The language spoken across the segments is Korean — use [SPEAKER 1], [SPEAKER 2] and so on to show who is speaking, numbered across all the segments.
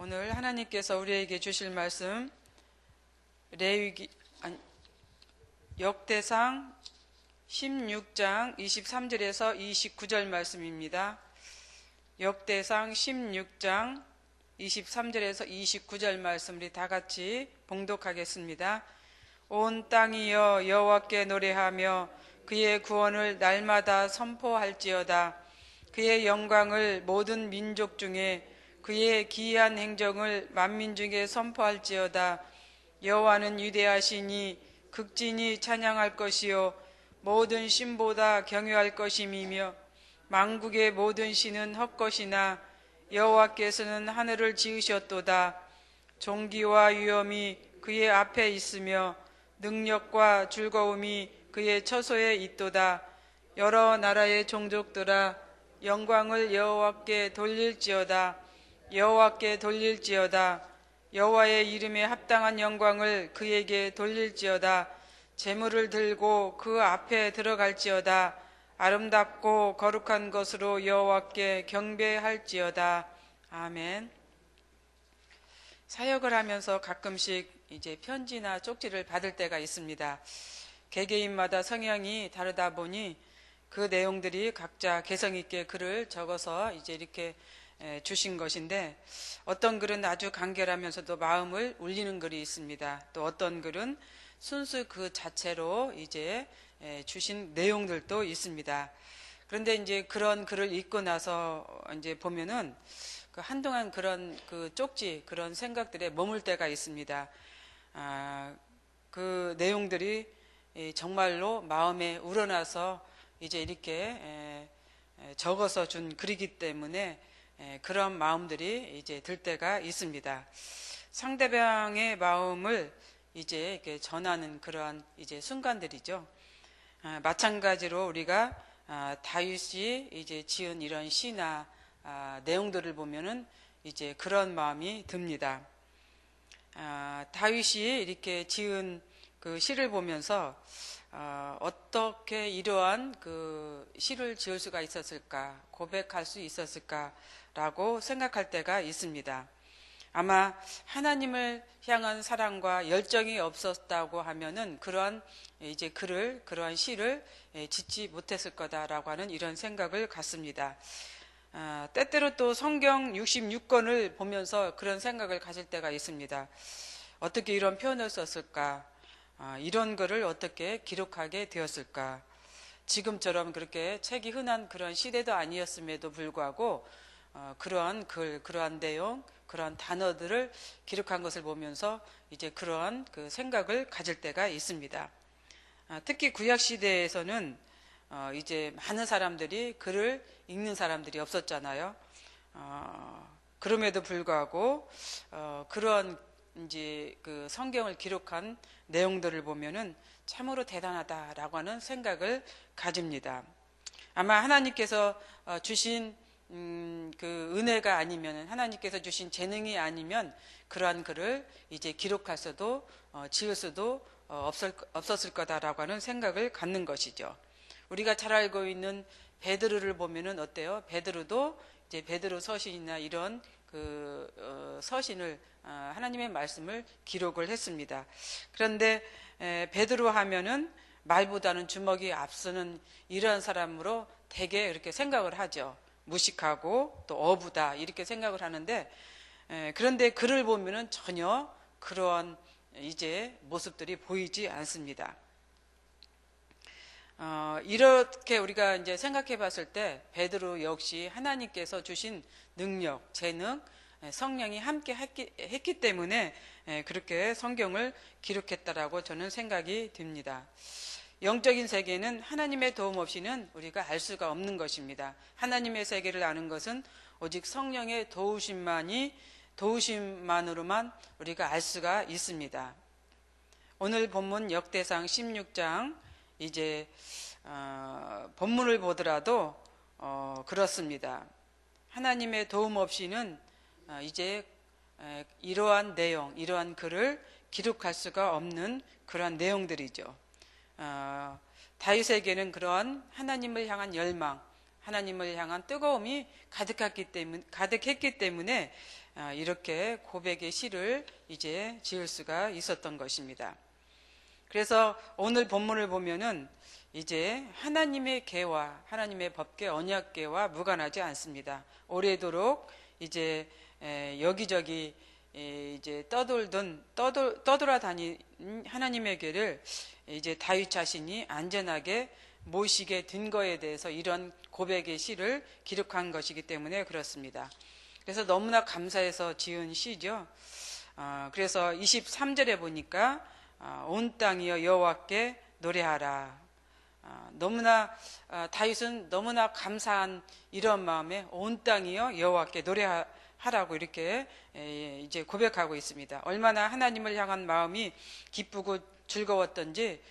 [SPEAKER 1] 오늘 하나님께서 우리에게 주실 말씀 역대상 16장 23절에서 29절 말씀입니다. 역대상 16장 23절에서 29절 말씀 우리 다 같이 봉독하겠습니다. 온 땅이여 여호와께 노래하며 그의 구원을 날마다 선포할지어다. 그의 영광을 모든 민족 중에 그의 기이한 행정을 만민 중에 선포할지어다. 여호와는 위대하시니 극진히 찬양할 것이요 모든 신보다 경외할 것임이며 만국의 모든 신은 헛것이나 여호와께서는 하늘을 지으셨도다. 존귀와 위엄이 그의 앞에 있으며 능력과 즐거움이 그의 처소에 있도다. 여러 나라의 종족들아 영광을 여호와께 돌릴지어다. 여호와께 돌릴지어다. 여호와의 이름에 합당한 영광을 그에게 돌릴지어다. 제물을 들고 그 앞에 들어갈지어다. 아름답고 거룩한 것으로 여호와께 경배할지어다. 아멘. 사역을 하면서 가끔씩 이제 편지나 쪽지를 받을 때가 있습니다. 개개인마다 성향이 다르다 보니 그 내용들이 각자 개성 있게 글을 적어서 이제 이렇게 주신 것인데, 어떤 글은 아주 간결하면서도 마음을 울리는 글이 있습니다. 또 어떤 글은 순수 그 자체로 이제 주신 내용들도 있습니다. 그런데 이제 그런 글을 읽고 나서 이제 보면은 그 한동안 그런 그 쪽지, 그런 생각들에 머물 때가 있습니다. 그 내용들이 정말로 마음에 우러나서 이제 이렇게 적어서 준 글이기 때문에 그런 마음들이 이제 들 때가 있습니다. 상대방의 마음을 이제 이렇게 전하는 그런 이제 순간들이죠. 마찬가지로 우리가 다윗이 이제 지은 이런 시나 내용들을 보면은 이제 그런 마음이 듭니다. 다윗이 이렇게 지은 그 시를 보면서 어떻게 이러한 그 시를 지을 수가 있었을까, 고백할 수 있었을까라고 생각할 때가 있습니다. 아마 하나님을 향한 사랑과 열정이 없었다고 하면은 그러한 이제 글을, 그러한 시를 짓지 못했을 거다라고 하는 이런 생각을 갖습니다. 때때로 또 성경 66권을 보면서 그런 생각을 가질 때가 있습니다. 어떻게 이런 표현을 썼을까? 이런 글을 어떻게 기록하게 되었을까? 지금처럼 그렇게 책이 흔한 그런 시대도 아니었음에도 불구하고 그러한 글, 그러한 내용, 그러한 단어들을 기록한 것을 보면서 이제 그러한 그 생각을 가질 때가 있습니다. 특히 구약 시대에서는 이제 많은 사람들이 글을 읽는 사람들이 없었잖아요. 그럼에도 불구하고 그런 이제 그 성경을 기록한 내용들을 보면은 참으로 대단하다라고 하는 생각을 가집니다. 아마 하나님께서 주신 그 은혜가 아니면, 하나님께서 주신 재능이 아니면 그러한 글을 이제 기록할 수도 지을 수도 없었을 거다라고 하는 생각을 갖는 것이죠. 우리가 잘 알고 있는 베드로를 보면은 어때요? 베드로도 이제 베드로 서신이나 이런 그 서신을 하나님의 말씀을 기록을 했습니다. 그런데 베드로 하면은 말보다는 주먹이 앞서는 이러한 사람으로 대개 이렇게 생각을 하죠. 무식하고 또 어부다 이렇게 생각을 하는데, 그런데 글을 보면은 전혀 그러한 이제 모습들이 보이지 않습니다. 이렇게 우리가 이제 생각해 봤을 때 베드로 역시 하나님께서 주신 능력, 재능, 성령이 함께 했기 때문에 그렇게 성경을 기록했다라고 저는 생각이 듭니다. 영적인 세계는 하나님의 도움 없이는 우리가 알 수가 없는 것입니다. 하나님의 세계를 아는 것은 오직 성령의 도우심만으로만 우리가 알 수가 있습니다. 오늘 본문 역대상 16장 이제 본문을 보더라도 그렇습니다. 하나님의 도움 없이는 이제 이러한 내용, 이러한 글을 기록할 수가 없는 그러한 내용들이죠. 다윗에게는 그러한 하나님을 향한 열망, 하나님을 향한 뜨거움이 가득했기 때문에 이렇게 고백의 시를 이제 지을 수가 있었던 것입니다. 그래서 오늘 본문을 보면은 이제 하나님의 계와 하나님의 법계 언약계와 무관하지 않습니다. 오래도록 이제 여기저기 이제 떠돌아다닌 하나님의 계를 이제 다윗 자신이 안전하게 모시게 된 거에 대해서 이런 고백의 시를 기록한 것이기 때문에 그렇습니다. 그래서 너무나 감사해서 지은 시죠. 그래서 23절에 보니까 온 땅이여 여호와께 노래하라. 다윗은 너무나 감사한 이런 마음에 온 땅이여 여호와께 노래하라고 이렇게 이제 고백하고 있습니다. 얼마나 하나님을 향한 마음이 기쁘고 즐거웠던지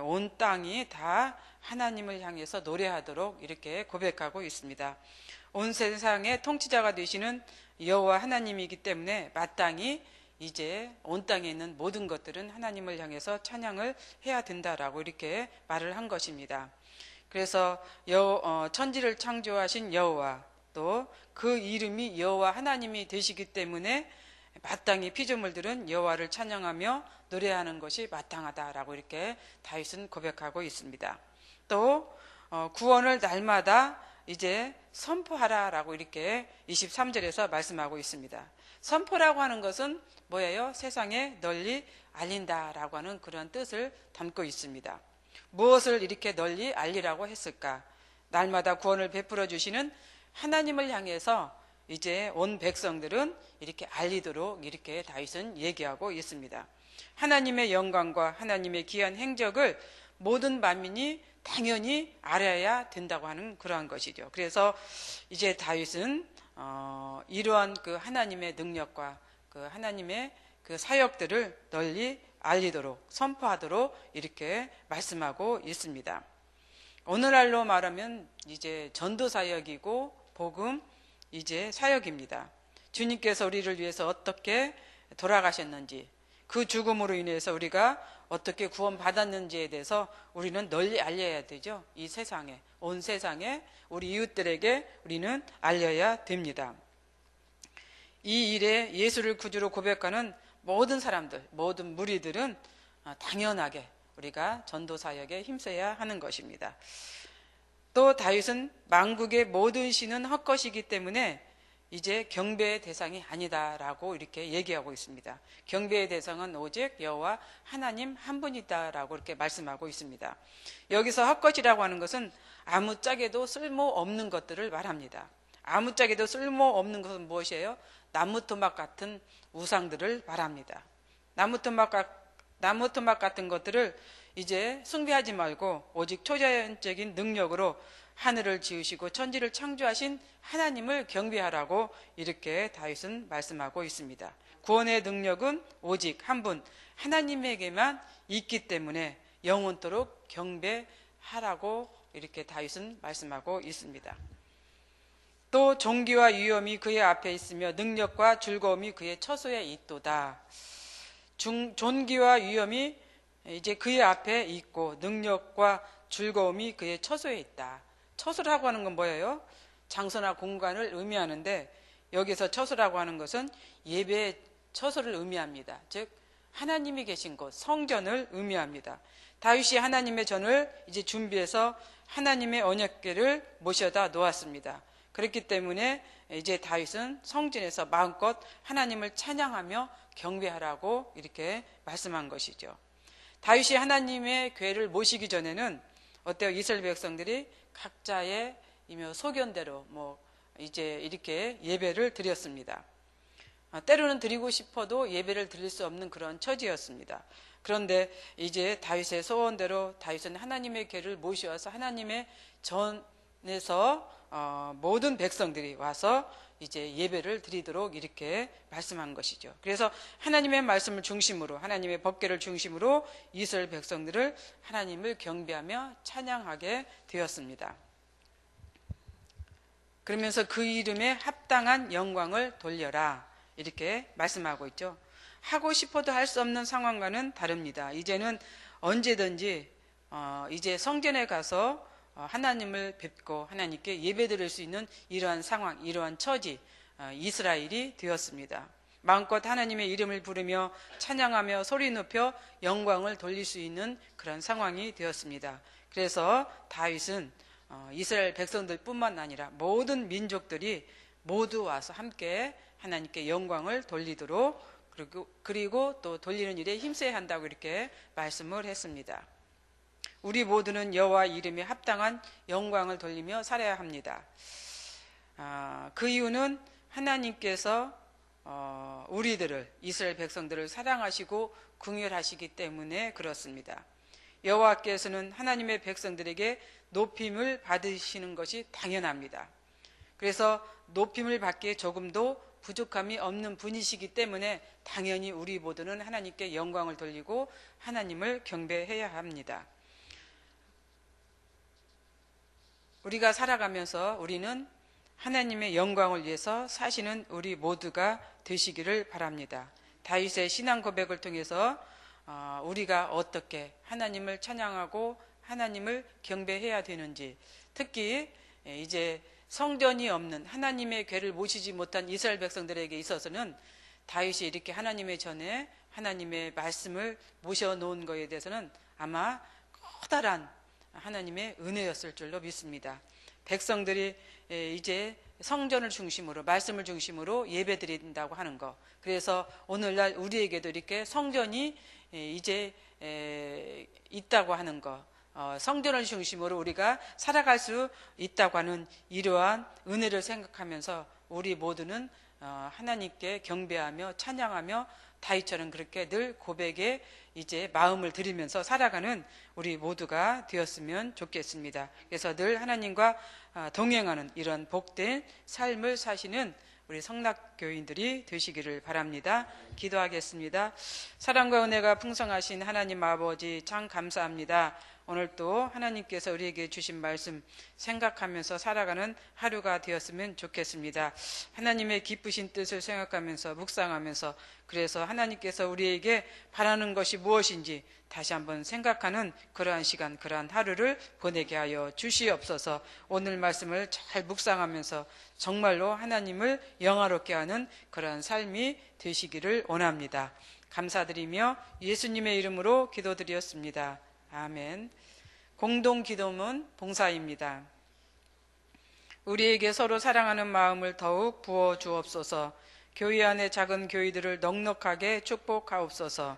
[SPEAKER 1] 온 땅이 다 하나님을 향해서 노래하도록 이렇게 고백하고 있습니다. 온 세상의 통치자가 되시는 여호와 하나님이기 때문에 마땅히 이제 온 땅에 있는 모든 것들은 하나님을 향해서 찬양을 해야 된다라고 이렇게 말을 한 것입니다. 그래서 천지를 창조하신 여호와, 또 그 이름이 여호와 하나님이 되시기 때문에 마땅히 피조물들은 여호와를 찬양하며 노래하는 것이 마땅하다라고 이렇게 다윗은 고백하고 있습니다. 또 구원을 날마다 이제 선포하라라고 이렇게 23절에서 말씀하고 있습니다. 선포라고 하는 것은 뭐예요? 세상에 널리 알린다라고 하는 그런 뜻을 담고 있습니다. 무엇을 이렇게 널리 알리라고 했을까? 날마다 구원을 베풀어 주시는 하나님을 향해서 이제 온 백성들은 이렇게 알리도록 이렇게 다윗은 얘기하고 있습니다. 하나님의 영광과 하나님의 귀한 행적을 모든 만민이 당연히 알아야 된다고 하는 그러한 것이죠. 그래서 이제 다윗은 이러한 그 하나님의 능력과 그 하나님의 그 사역들을 널리 알리도록 선포하도록 이렇게 말씀하고 있습니다. 오늘날로 말하면 이제 전도 사역이고 복음 이제 사역입니다. 주님께서 우리를 위해서 어떻게 돌아가셨는지, 그 죽음으로 인해서 우리가 어떻게 구원받았는지에 대해서 우리는 널리 알려야 되죠. 이 세상에, 온 세상에 우리 이웃들에게 우리는 알려야 됩니다. 이 일에 예수를 구주로 고백하는 모든 사람들, 모든 무리들은 당연하게 우리가 전도사역에 힘써야 하는 것입니다. 또 다윗은 만국의 모든 신은 헛것이기 때문에 이제 경배의 대상이 아니다라고 이렇게 얘기하고 있습니다. 경배의 대상은 오직 여호와 하나님 한 분이다라고 이렇게 말씀하고 있습니다. 여기서 헛것이라고 하는 것은 아무짝에도 쓸모없는 것들을 말합니다. 아무짝에도 쓸모없는 것은 무엇이에요? 나무토막 같은 우상들을 말합니다. 나무토막 같은 것들을 이제 숭배하지 말고 오직 초자연적인 능력으로 하늘을 지으시고 천지를 창조하신 하나님을 경배하라고 이렇게 다윗은 말씀하고 있습니다. 구원의 능력은 오직 한 분 하나님에게만 있기 때문에 영원토록 경배하라고 이렇게 다윗은 말씀하고 있습니다. 또 존귀와 위엄이 그의 앞에 있으며 능력과 즐거움이 그의 처소에 있도다. 존귀와 위엄이 이제 그의 앞에 있고 능력과 즐거움이 그의 처소에 있다. 처소라고 하는 건 뭐예요? 장소나 공간을 의미하는데 여기서 처소라고 하는 것은 예배의 처소를 의미합니다. 즉 하나님이 계신 곳, 성전을 의미합니다. 다윗이 하나님의 전을 이제 준비해서 하나님의 언약궤를 모셔다 놓았습니다. 그렇기 때문에 이제 다윗은 성전에서 마음껏 하나님을 찬양하며 경배하라고 이렇게 말씀한 것이죠. 다윗이 하나님의 궤를 모시기 전에는 어때요? 이스라엘 백성들이 각자의 소견대로 이제 이렇게 예배를 드렸습니다. 때로는 드리고 싶어도 예배를 드릴 수 없는 그런 처지였습니다. 그런데 이제 다윗의 소원대로 다윗은 하나님의 궤를 모셔서 하나님의 전에서 모든 백성들이 와서 이제 예배를 드리도록 이렇게 말씀한 것이죠. 그래서 하나님의 말씀을 중심으로, 하나님의 법궤를 중심으로 이스라엘 백성들을 하나님을 경배하며 찬양하게 되었습니다. 그러면서 그 이름에 합당한 영광을 돌려라 이렇게 말씀하고 있죠. 하고 싶어도 할 수 없는 상황과는 다릅니다. 이제는 언제든지 이제 성전에 가서 하나님을 뵙고 하나님께 예배드릴 수 있는 이러한 상황, 이러한 처지, 이스라엘이 되었습니다. 마음껏 하나님의 이름을 부르며 찬양하며 소리 높여 영광을 돌릴 수 있는 그런 상황이 되었습니다. 그래서 다윗은 이스라엘 백성들뿐만 아니라 모든 민족들이 모두 와서 함께 하나님께 영광을 돌리도록 그리고 또 돌리는 일에 힘써야 한다고 이렇게 말씀을 했습니다. 우리 모두는 여호와 이름에 합당한 영광을 돌리며 살아야 합니다. 그 이유는 하나님께서 우리들을, 이스라엘 백성들을 사랑하시고 긍휼하시기 때문에 그렇습니다. 여호와께서는 하나님의 백성들에게 높임을 받으시는 것이 당연합니다. 그래서 높임을 받기에 조금도 부족함이 없는 분이시기 때문에 당연히 우리 모두는 하나님께 영광을 돌리고 하나님을 경배해야 합니다. 우리가 살아가면서 우리는 하나님의 영광을 위해서 사시는 우리 모두가 되시기를 바랍니다. 다윗의 신앙 고백을 통해서 우리가 어떻게 하나님을 찬양하고 하나님을 경배해야 되는지, 특히 이제 성전이 없는 하나님의 궤를 모시지 못한 이스라엘 백성들에게 있어서는 다윗이 이렇게 하나님의 전에 하나님의 말씀을 모셔놓은 것에 대해서는 아마 커다란 하나님의 은혜였을 줄로 믿습니다. 백성들이 이제 성전을 중심으로, 말씀을 중심으로 예배 드린다고 하는 것, 그래서 오늘날 우리에게도 이렇게 성전이 이제 있다고 하는 것, 성전을 중심으로 우리가 살아갈 수 있다고 하는 이러한 은혜를 생각하면서 우리 모두는 하나님께 경배하며 찬양하며 다윗처럼 그렇게 늘 고백에 이제 마음을 들이면서 살아가는 우리 모두가 되었으면 좋겠습니다. 그래서 늘 하나님과 동행하는 이런 복된 삶을 사시는 우리 성락교인들이 되시기를 바랍니다. 기도하겠습니다. 사랑과 은혜가 풍성하신 하나님 아버지, 참 감사합니다. 오늘 또 하나님께서 우리에게 주신 말씀 생각하면서 살아가는 하루가 되었으면 좋겠습니다. 하나님의 기쁘신 뜻을 생각하면서 묵상하면서, 그래서 하나님께서 우리에게 바라는 것이 무엇인지 다시 한번 생각하는 그러한 시간, 그러한 하루를 보내게 하여 주시옵소서. 오늘 말씀을 잘 묵상하면서 정말로 하나님을 영화롭게 하는 그러한 삶이 되시기를 원합니다. 감사드리며 예수님의 이름으로 기도드렸습니다. 아멘. 공동 기도문 봉사입니다. 우리에게 서로 사랑하는 마음을 더욱 부어 주옵소서. 교회 안의 작은 교회들을 넉넉하게 축복하옵소서.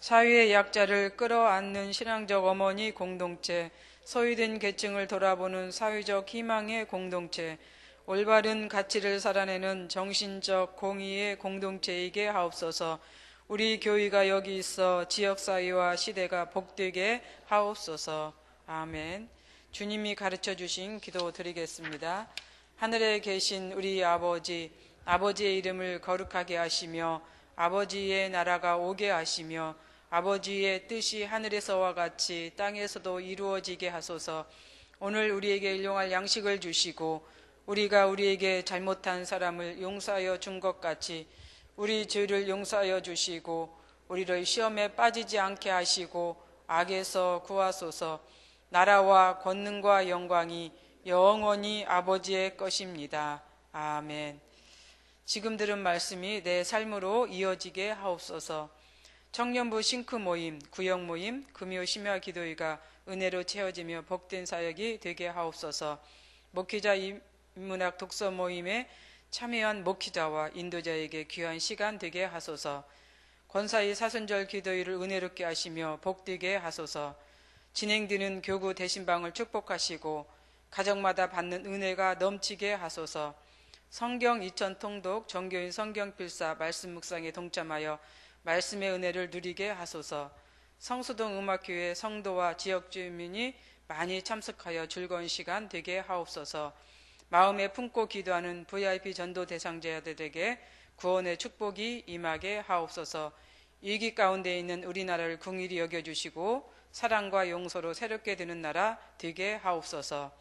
[SPEAKER 1] 사회의 약자를 끌어안는 신앙적 어머니 공동체, 소외된 계층을 돌아보는 사회적 희망의 공동체, 올바른 가치를 살아내는 정신적 공의의 공동체이게 하옵소서. 우리 교회가 여기 있어 지역사회와 시대가 복되게 하옵소서. 아멘. 주님이 가르쳐 주신 기도 드리겠습니다. 하늘에 계신 우리 아버지, 아버지의 이름을 거룩하게 하시며 아버지의 나라가 오게 하시며 아버지의 뜻이 하늘에서와 같이 땅에서도 이루어지게 하소서. 오늘 우리에게 일용할 양식을 주시고 우리가 우리에게 잘못한 사람을 용서하여 준 것 같이 우리 죄를 용서하여 주시고 우리를 시험에 빠지지 않게 하시고 악에서 구하소서. 나라와 권능과 영광이 영원히 아버지의 것입니다. 아멘. 지금 들은 말씀이 내 삶으로 이어지게 하옵소서. 청년부 싱크 모임, 구역 모임, 금요 심야 기도회가 은혜로 채워지며 복된 사역이 되게 하옵소서. 목회자 인문학 독서 모임에 참여한 목회자와 인도자에게 귀한 시간 되게 하소서. 권사의 사순절 기도회를 은혜롭게 하시며 복되게 하소서. 진행되는 교구 대신방을 축복하시고 가정마다 받는 은혜가 넘치게 하소서. 성경 2000 통독 정교인 성경필사 말씀 묵상에 동참하여 말씀의 은혜를 누리게 하소서. 성수동 음악교회 성도와 지역 주민이 많이 참석하여 즐거운 시간 되게 하옵소서. 마음에 품고 기도하는 VIP 전도 대상자들에게 구원의 축복이 임하게 하옵소서. 위기 가운데 있는 우리나라를 긍휼히 여겨주시고 사랑과 용서로 새롭게 되는 나라 되게 하옵소서.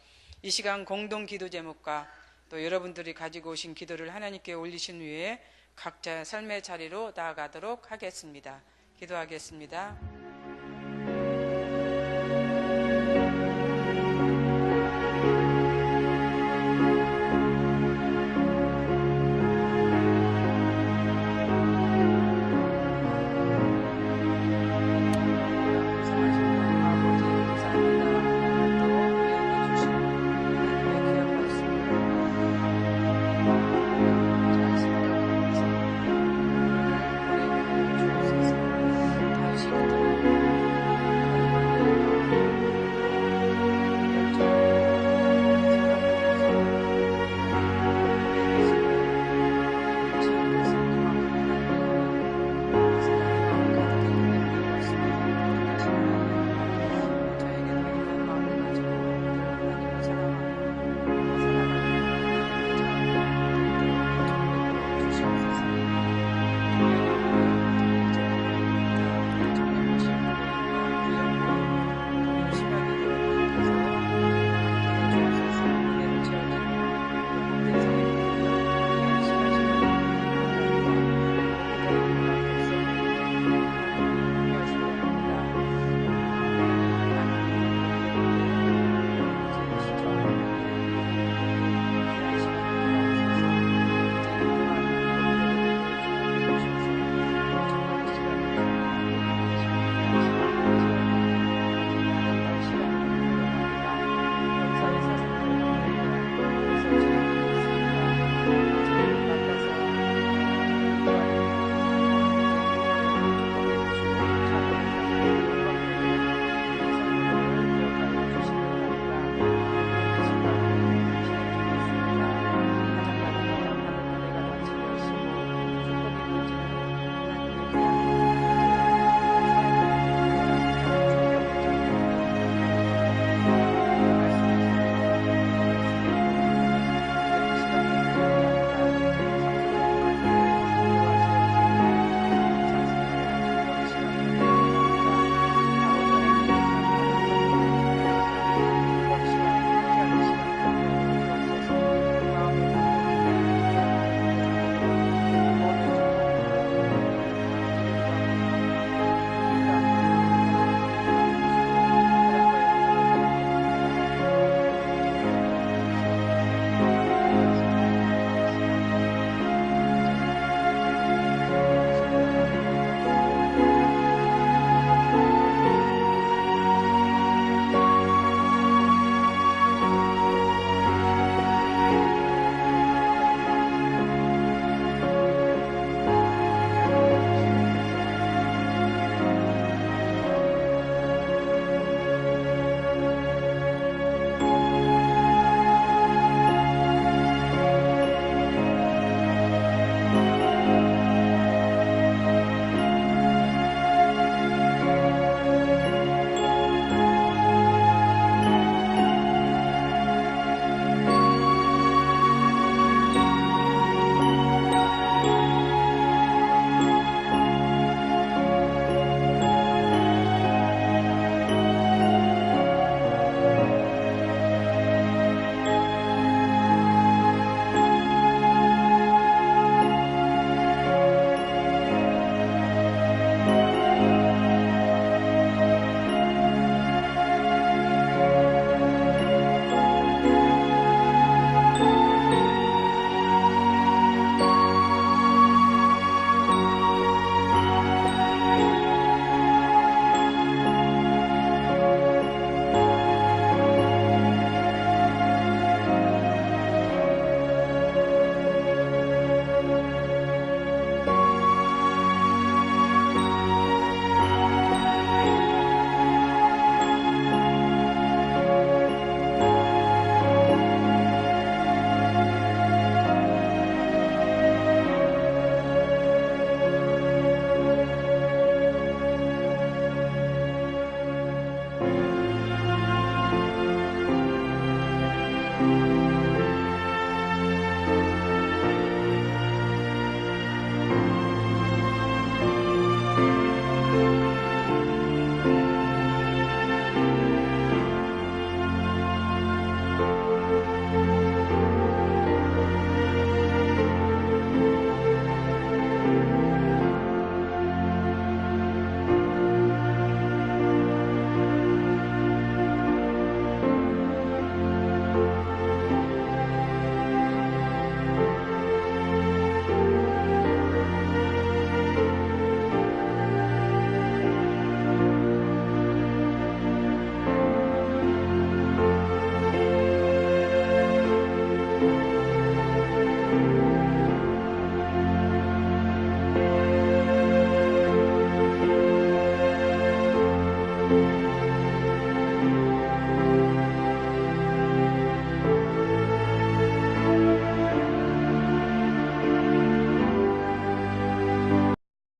[SPEAKER 1] 이 시간 공동 기도 제목과 또 여러분들이 가지고 오신 기도를 하나님께 올리신 후에 각자 삶의 자리로 나아가도록 하겠습니다. 기도하겠습니다.